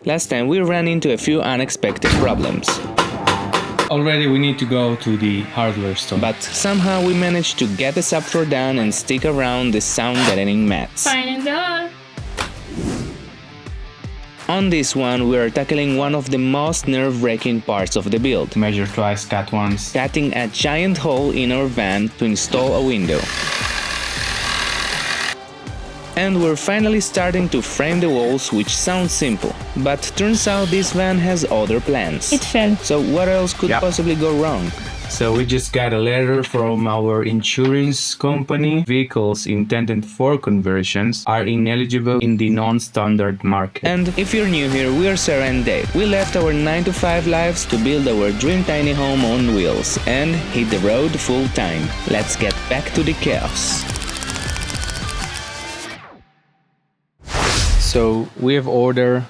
Last time we ran into a few unexpected problems. Already we need to go to the hardware store. But somehow we managed to get the subfloor down and stick around the sound deadening mats. Finding door. On this one, we are tackling one of the most nerve-wracking parts of the build. Measure twice, cut once. Cutting a giant hole in our van to install a window. And we're finally starting to frame the walls, which sounds simple. But turns out this van has other plans. It fell. So what else could possibly go wrong? So we just got a letter from our insurance company. Vehicles intended for conversions are ineligible in the non-standard market. And if you're new here, we are Sarah and Dave. We left our 9-to-5 lives to build our dream tiny home on wheels and hit the road full time. Let's get back to the chaos. So we have ordered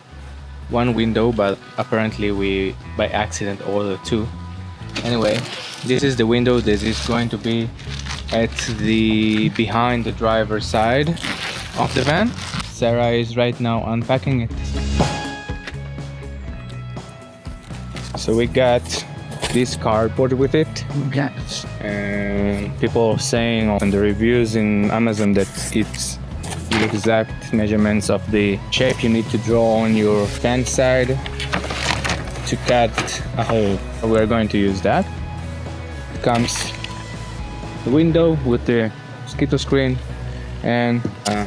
one window, but apparently we by accident ordered two. Anyway, this is the window. This is going to be at the behind the driver's side of the van. Sarah is right now unpacking it. So we got this cardboard with it. And people are saying on the reviews in Amazon that it's the exact measurements of the shape you need to draw on your van side to cut a hole. We're going to use that. It comes the window with the mosquito screen and a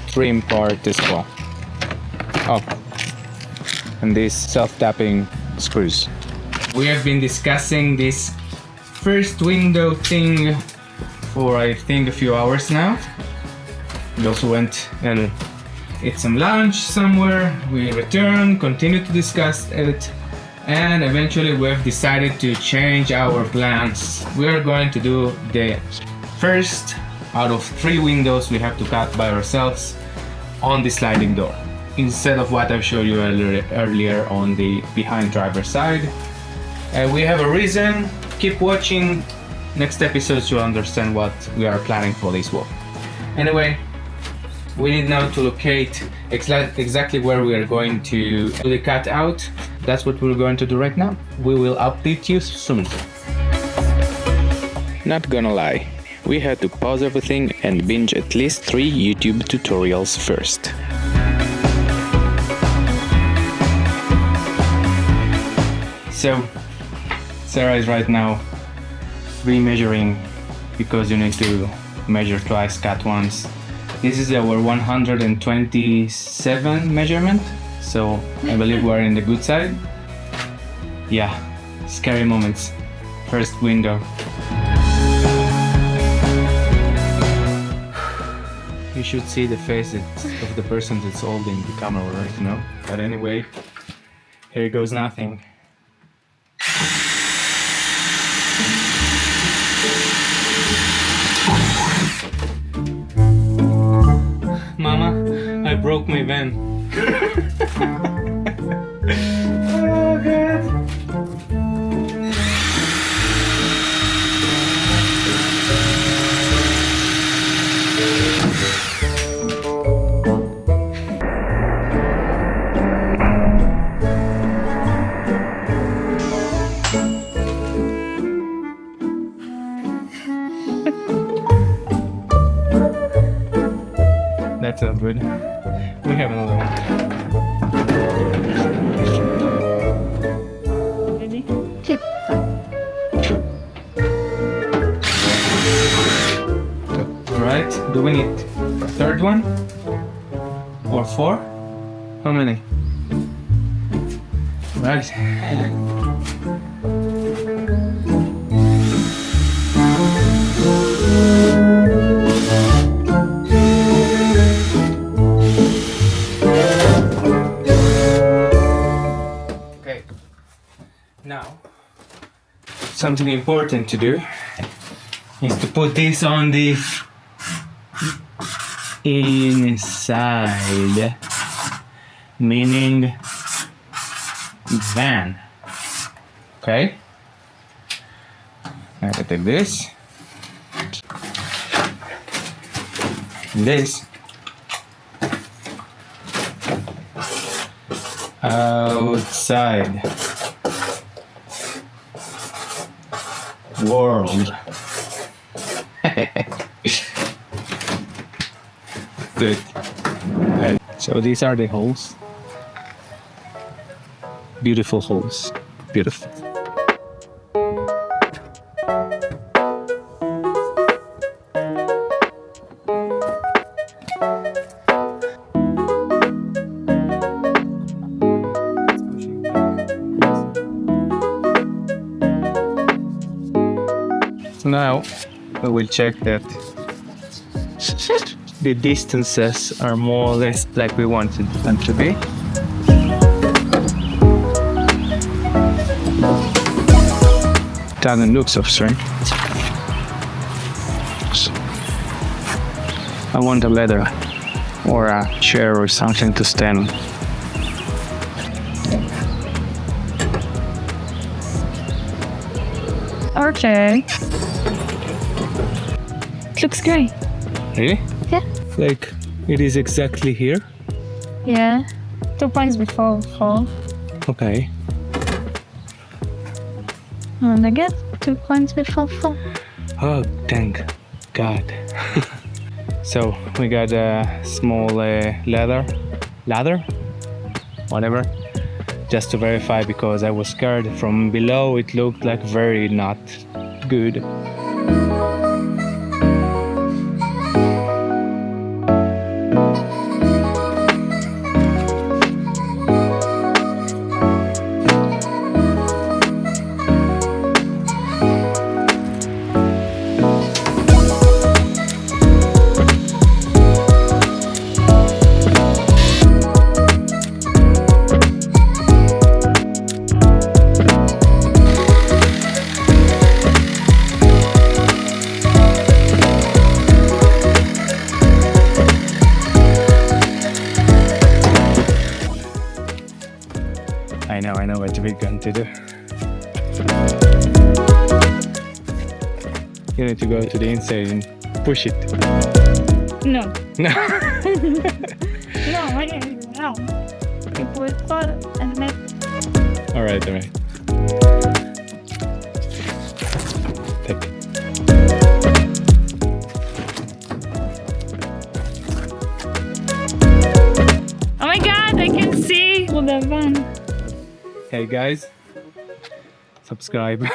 trim part as well. Oh, and these self-tapping screws. We have been discussing this first window thing for I think a few hours now. We also went and ate some lunch somewhere. We returned, continued to discuss it, and eventually we have decided to change our plans. We are going to do the first out of 3 windows we have to cut by ourselves on the sliding door, instead of what I showed you earlier on the behind driver's side. And we have a reason. Keep watching next episodes to understand what we are planning for this wall. Anyway, we need now to locate exactly where we are going to do the cut out. That's what we're going to do right now. We will update you soon. Not gonna lie, we had to pause everything and binge at least 3 YouTube tutorials first. So, Sarah is right now remeasuring because you need to measure twice, cut once. This is our 127 measurement, so I believe we're in the good side. Yeah, scary moments. First window. You should see the face of the person that's holding the camera right now. But anyway, here goes nothing. Mama, I broke my van. Oh God. That's all good. We have another one. Ready? Alright, do we need a third one? Or 4? How many? Right. Now, something important to do is to put this on the inside, meaning van. Okay? I can take this, and this. Outside world. Good. So these are the holes. Beautiful holes. Beautiful. So now we will check that the distances are more or less like we wanted them to be. Doesn't look so strange. I want a ladder or a chair or something to stand on. Okay. It looks great. Really? Yeah. Like it is exactly here? Yeah. 2 points before 4. Okay. And again, 2 points before 4. Oh, thank God. So we got a small ladder, whatever, just to verify, because I was scared from below. It looked like very not good. I know what we're going to do. You need to go to the inside and push it. No. No. No, no. You put it and then... Alright. Take it. Oh my God, I can see the van. Hey guys, subscribe.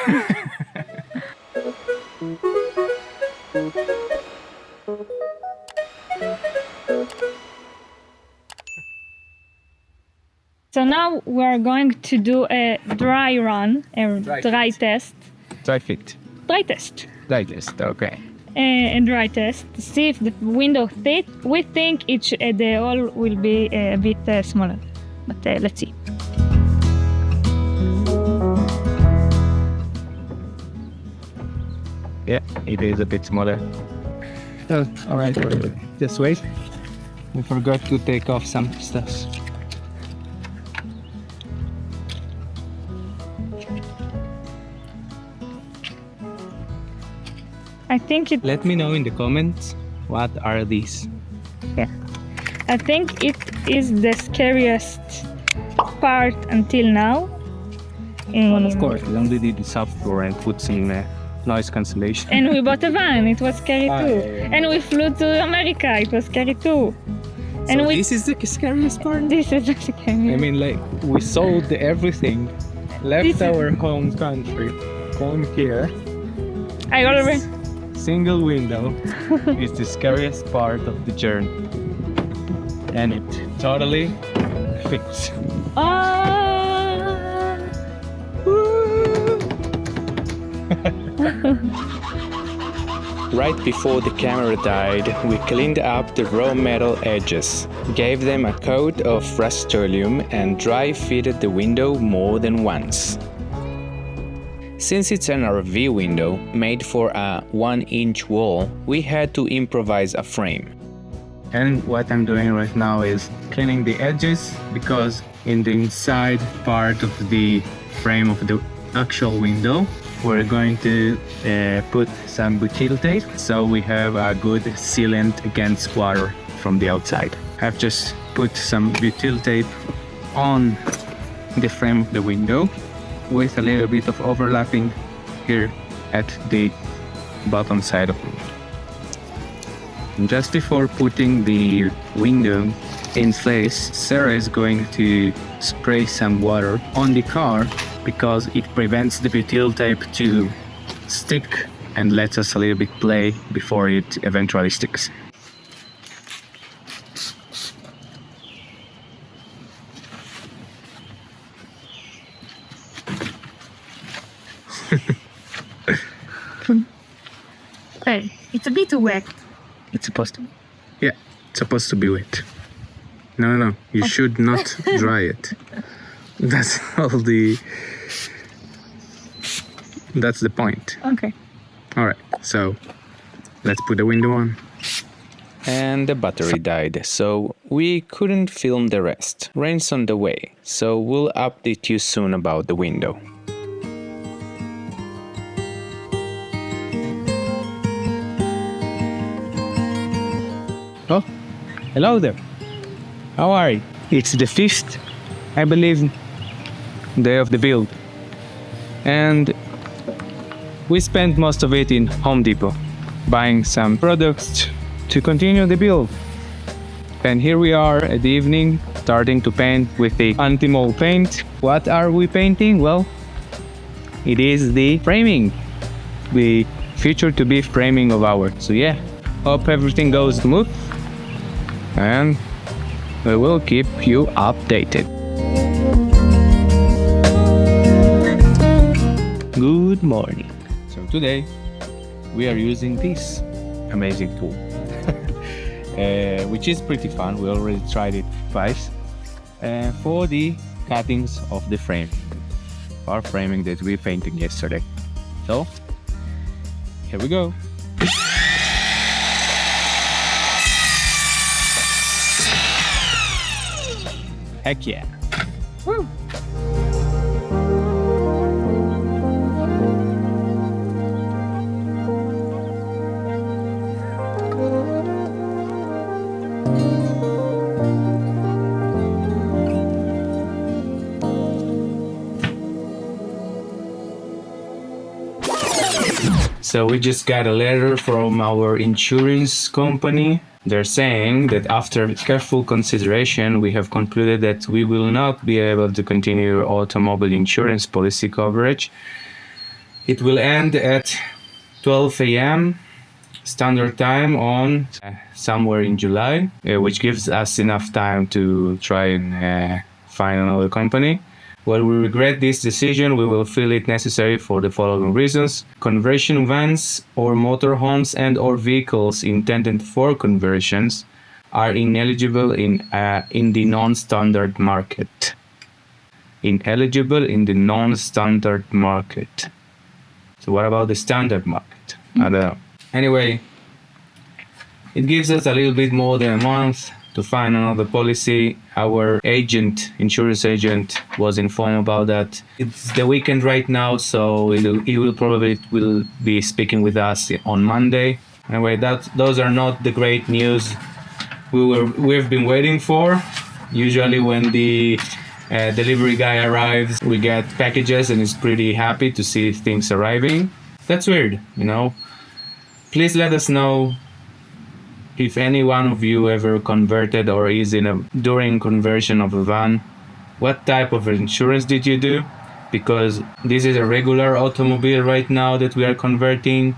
So now we're going to do a dry run, a dry test. Dry fit. Dry test. Dry test, okay. A dry test to see if the window fit. We think the hole will be a bit smaller, but let's see. Yeah, it is a bit smaller. Oh, alright, just wait. We forgot to take off some stuff. I think it. Let me know in the comments what are these. Yeah. I think it is the scariest part until now. Well, of course, we only did the software and put some noise cancellation. And we bought a van, it was scary too. Yeah. And we flew to America, it was scary too. And So this is the scariest part? This is the scary. I mean, like, we sold everything, left our home country, came here. I already. Single window is the scariest part of the journey. And it totally fits. Right before the camera died, we cleaned up the raw metal edges, gave them a coat of Rust-Oleum and dry fitted the window more than once. Since it's an RV window made for a 1-inch wall, we had to improvise a frame. And what I'm doing right now is cleaning the edges, because in the inside part of the frame of the actual window, we're going to put some butyl tape so we have a good sealant against water from the outside. I've just put some butyl tape on the frame of the window with a little bit of overlapping here at the bottom side of it. And just before putting the window in place, Sarah is going to spray some water on the car because it prevents the butyl tape to stick and lets us a little bit play before it eventually sticks. Hey, it's a bit wet. It's supposed to be. Yeah, it's supposed to be wet. No, you should not dry it. That's the point. Okay. Alright, so let's put the window on. And the battery died, so we couldn't film the rest. Rain's on the way, so we'll update you soon about the window. Oh, hello there. How are you? It's the 5th, I believe, day of the build. And we spent most of it in Home Depot, buying some products to continue the build. And here we are at the evening, starting to paint with the anti-mold paint. What are we painting? Well, it is the framing, the future-to-be framing of ours. So yeah, hope everything goes smooth, and we will keep you updated. Good morning. So today we are using this amazing tool, which is pretty fun. We already tried it twice for the cuttings of the frame, our framing that we painted yesterday. So here we go. Heck yeah. Woo. So we just got a letter from our insurance company. They're saying that after careful consideration, we have concluded that we will not be able to continue automobile insurance policy coverage. It will end at 12 a.m. standard time on somewhere in July, which gives us enough time to try and find another company. While we regret this decision, we will feel it necessary for the following reasons. Conversion vans or motorhomes and or vehicles intended for conversions are ineligible in the non-standard market. Ineligible in the non-standard market. So what about the standard market? I don't know. Anyway, it gives us a little bit more than a month to find another policy. Our insurance agent was informed about that. It's the weekend right now, so he will probably be speaking with us on Monday. Anyway, those are not the great news we've been waiting for. Usually when the delivery guy arrives, we get packages and he's pretty happy to see things arriving. That's weird, you know. Please let us know if any one of you ever converted or is during conversion of a van. What type of insurance did you do? Because this is a regular automobile right now that we are converting,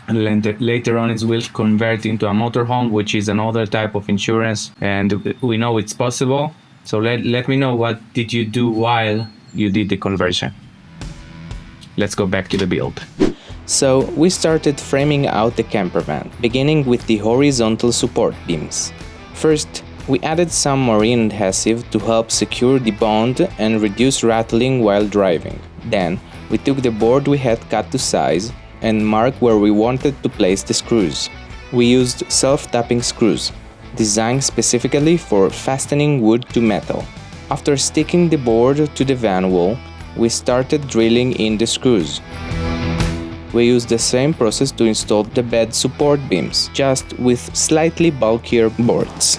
and later on it will convert into a motorhome, which is another type of insurance, and we know it's possible. So let me know, what did you do while you did the conversion? Let's go back to the build. So we started framing out the camper van, beginning with the horizontal support beams. First, we added some marine adhesive to help secure the bond and reduce rattling while driving. Then, we took the board we had cut to size and marked where we wanted to place the screws. We used self-tapping screws, designed specifically for fastening wood to metal. After sticking the board to the van wall, we started drilling in the screws. We used the same process to install the bed support beams, just with slightly bulkier boards.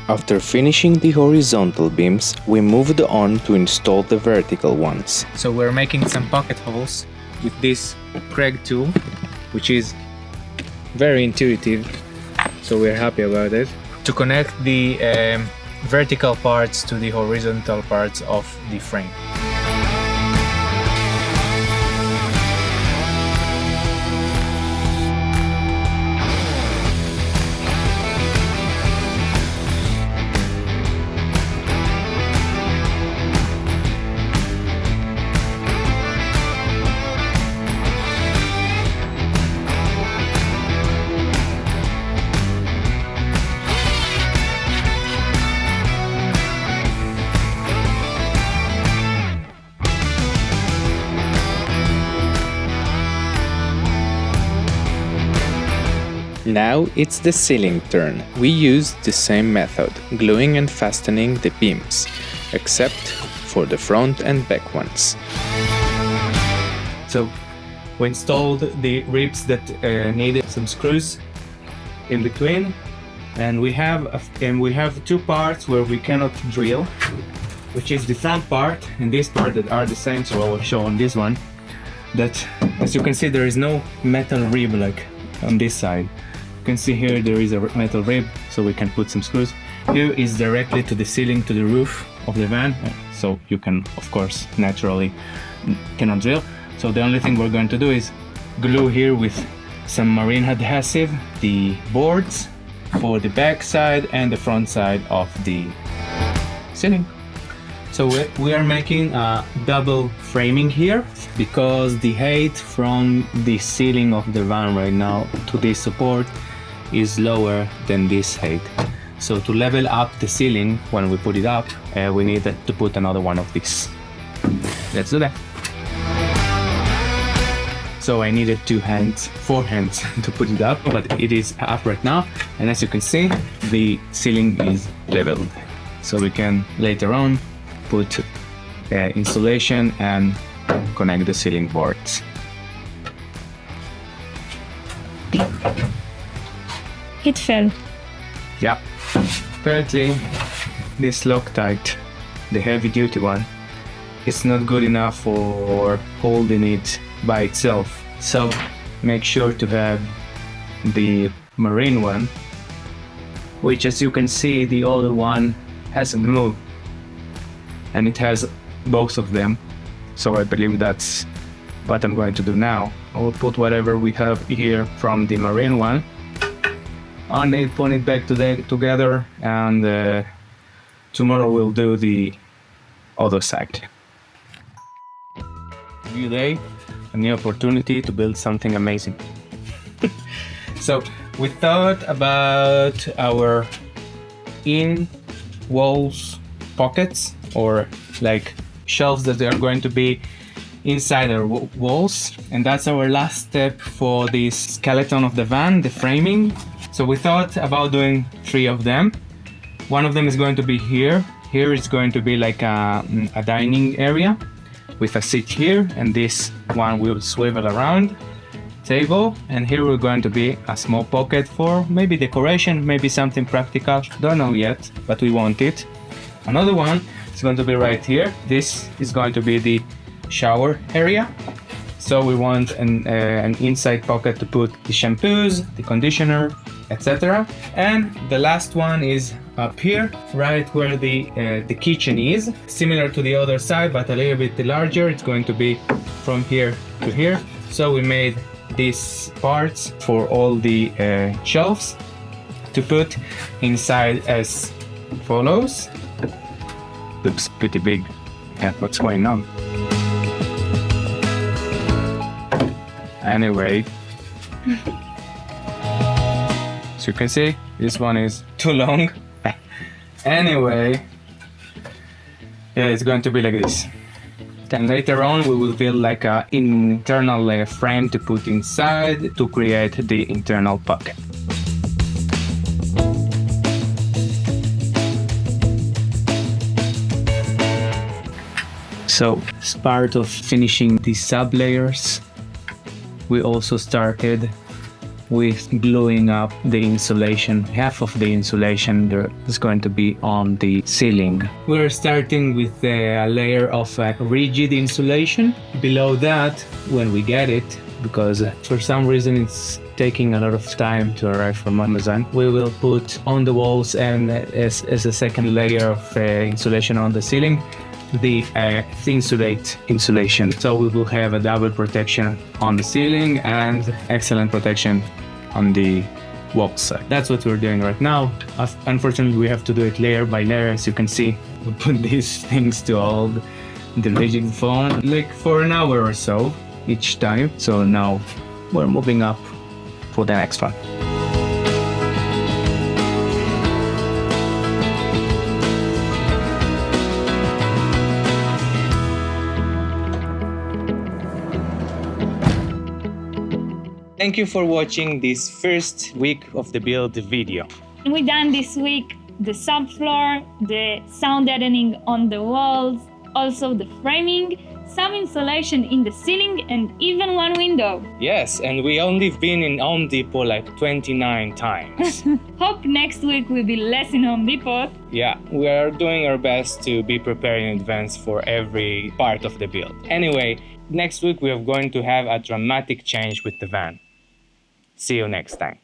After finishing the horizontal beams, we moved on to install the vertical ones. So we're making some pocket holes with this Craig tool, which is very intuitive, so we're happy about it, to connect the vertical parts to the horizontal parts of the frame. Now it's the ceiling turn. We used the same method, gluing and fastening the beams, except for the front and back ones. So we installed the ribs that needed some screws in between, and we have two parts where we cannot drill, which is the front part and this part that are the same. So I will show on this one that, as you can see, there is no metal rib like on this side. You can see here there is a metal rib, so we can put some screws. Here is directly to the ceiling, to the roof of the van, so you can, of course, naturally cannot drill. So the only thing we're going to do is glue here with some marine adhesive the boards for the back side and the front side of the ceiling. So we are making a double framing here because the height from the ceiling of the van right now to this support is lower than this height. So to level up the ceiling when we put it up, we need to put another one of these. Let's do that. So I needed 4 hands to put it up, but it is up right now. And as you can see, the ceiling is leveled. So we can later on put insulation and connect the ceiling boards. It fell. Yeah. Apparently, this Loctite, the heavy duty one, is not good enough for holding it by itself. So make sure to have the marine one, which, as you can see, the other one hasn't moved, and it has both of them. So I believe that's what I'm going to do now. I'll put whatever we have here from the marine one on it, put it back together, and tomorrow we'll do the other side. New day, a new opportunity to build something amazing. So we thought about our in walls pockets, or like shelves that are going to be inside our walls, and that's our last step for this skeleton of the van, the framing. So we thought about doing 3 of them. One of them is going to be here. Here is going to be like a dining area with a seat here, and this one will swivel around table, and here we're going to be a small pocket for maybe decoration, maybe something practical, don't know yet, but we want it. Another one is going to be right here. This is going to be the shower area, so we want an inside pocket to put the shampoos, the conditioner, etc. And the last one is up here, right where the kitchen is, similar to the other side but a little bit larger. It's going to be from here to here. So we made these parts for all the shelves to put inside as follows. Looks pretty big. Yeah, what's going on? Anyway, so you can see this one is too long. Anyway, yeah, it's going to be like this. Then later on we will build like an internal frame to put inside to create the internal pocket. So as part of finishing the sub layers, we also started with gluing up the insulation. Half of the insulation there is going to be on the ceiling. We're starting with a layer of rigid insulation. Below that, when we get it, because for some reason it's taking a lot of time to arrive from Amazon, we will put on the walls and as a second layer of insulation on the ceiling, the Thinsulate insulation. So we will have a double protection on the ceiling and excellent protection on the wall side. That's what we're doing right now. Unfortunately, we have to do it layer by layer. As you can see, we put these things to hold the rigid foam like for an hour or so each time. So now we're moving up for the next one. Thank you for watching this first week of the build video. We done this week the subfloor, the sound deadening on the walls, also the framing, some insulation in the ceiling, and even one window. Yes, and we only been in Home Depot like 29 times. Hope next week will be less in Home Depot. Yeah, we are doing our best to be prepared in advance for every part of the build. Anyway, next week we are going to have a dramatic change with the van. See you next time.